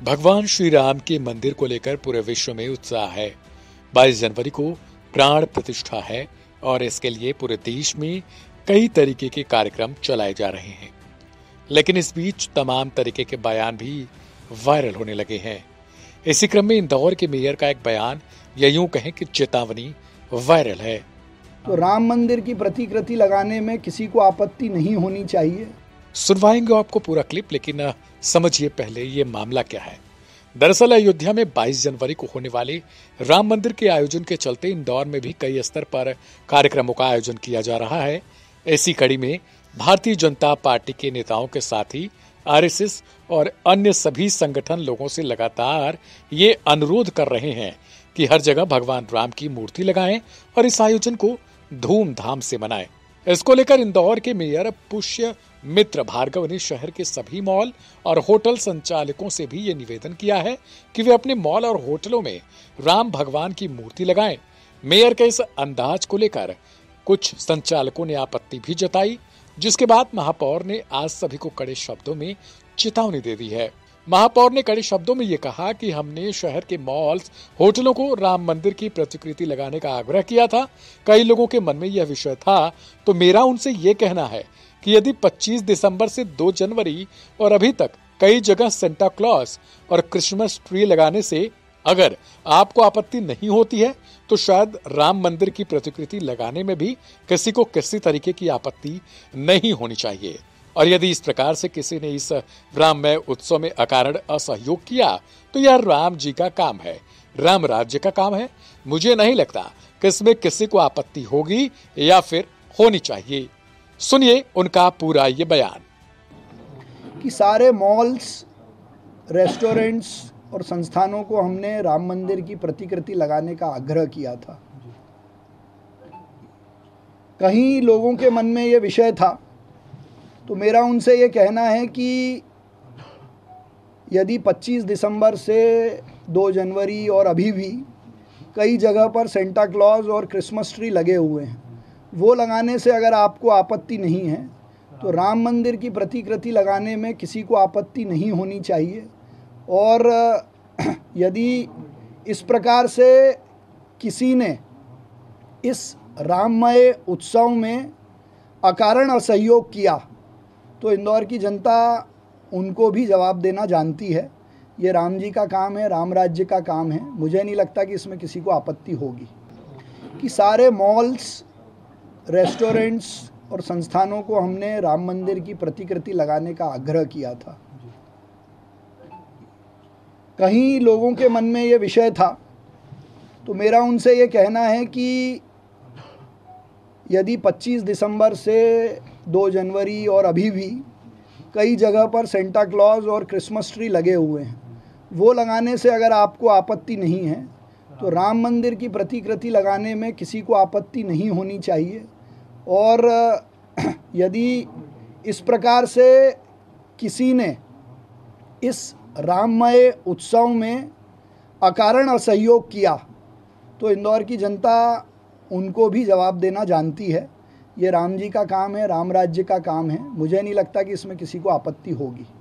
भगवान श्री राम के मंदिर को लेकर पूरे विश्व में उत्साह है। 22 जनवरी को प्राण प्रतिष्ठा है और इसके लिए पूरे देश में कई तरीके के कार्यक्रम चलाए जा रहे हैं। लेकिन इस बीच तमाम तरीके के बयान भी वायरल होने लगे हैं। इसी क्रम में इंदौर के मेयर का एक बयान या यूं कहें कि चेतावनी वायरल है। तो राम मंदिर की प्रतिकृति लगाने में किसी को आपत्ति नहीं होनी चाहिए। सुनवाएंगे आपको पूरा क्लिप, लेकिन समझिए पहले ये मामला क्या है। दरअसल अयोध्या में 22 जनवरी को होने वाले राम मंदिर के आयोजन के चलते इंदौर में भी कई स्तर पर कार्यक्रमों का आयोजन किया जा रहा है। इसी कड़ी में भारतीय जनता पार्टी के नेताओं के साथ ही आरएसएस और अन्य सभी संगठन लोगों से लगातार ये अनुरोध कर रहे हैं कि हर जगह भगवान राम की मूर्ति लगाएं और इस आयोजन को धूमधाम से मनाएं। इसको लेकर इंदौर के मेयर पुष्य मित्र भार्गव ने शहर के सभी मॉल और होटल संचालकों से भी ये निवेदन किया है कि वे अपने मॉल और होटलों में राम भगवान की मूर्ति लगाएं। मेयर के इस अंदाज को लेकर कुछ संचालकों ने आपत्ति भी जताई, जिसके बाद महापौर ने आज सभी को कड़े शब्दों में चेतावनी दे दी है। महापौर ने कड़े शब्दों में ये कहा कि हमने शहर के मॉल्स, होटलों को राम मंदिर की प्रतिकृति लगाने का आग्रह किया था। कई लोगों के मन में यह विषय था, तो मेरा उनसे ये कहना है कि यदि 25 दिसंबर से 2 जनवरी और अभी तक कई जगह सेंटा क्लॉज और क्रिसमस ट्री लगाने से अगर आपको आपत्ति नहीं होती है, तो शायद राम मंदिर की प्रतिकृति लगाने में भी किसी को किसी तरीके की आपत्ति नहीं होनी चाहिए। और यदि इस प्रकार से किसी ने इस राममय उत्सव में अकारण असहयोग किया, तो यह राम जी का काम है, राम राज्य का काम है। मुझे नहीं लगता कि इसमें किसी को आपत्ति होगी या फिर होनी चाहिए। सुनिए उनका पूरा ये बयान। कि सारे मॉल्स, रेस्टोरेंट्स और संस्थानों को हमने राम मंदिर की प्रतिकृति लगाने का आग्रह किया था। कहीं लोगों के मन में ये विषय था, तो मेरा उनसे ये कहना है कि यदि 25 दिसंबर से 2 जनवरी और अभी भी कई जगह पर सेंटा क्लॉज और क्रिसमस ट्री लगे हुए हैं, वो लगाने से अगर आपको आपत्ति नहीं है, तो राम मंदिर की प्रतिकृति लगाने में किसी को आपत्ति नहीं होनी चाहिए। और यदि इस प्रकार से किसी ने इस राममय उत्सव में अकारण असहयोग किया, तो इंदौर की जनता उनको भी जवाब देना जानती है। ये राम जी का काम है, राम राज्य का काम है। मुझे नहीं लगता कि इसमें किसी को आपत्ति होगी। कि सारे मॉल्स, रेस्टोरेंट्स और संस्थानों को हमने राम मंदिर की प्रतिकृति लगाने का आग्रह किया था। कहीं लोगों के मन में ये विषय था, तो मेरा उनसे ये कहना है कि यदि 25 दिसंबर से 2 जनवरी और अभी भी कई जगह पर सेंटा क्लॉज और क्रिसमस ट्री लगे हुए हैं, वो लगाने से अगर आपको आपत्ति नहीं है, तो राम मंदिर की प्रतिकृति लगाने में किसी को आपत्ति नहीं होनी चाहिए। और यदि इस प्रकार से किसी ने इस राममय उत्सव में अकारण असहयोग किया, तो इंदौर की जनता उनको भी जवाब देना जानती है। ये राम जी का काम है, राम राज्य का काम है। मुझे नहीं लगता कि इसमें किसी को आपत्ति होगी।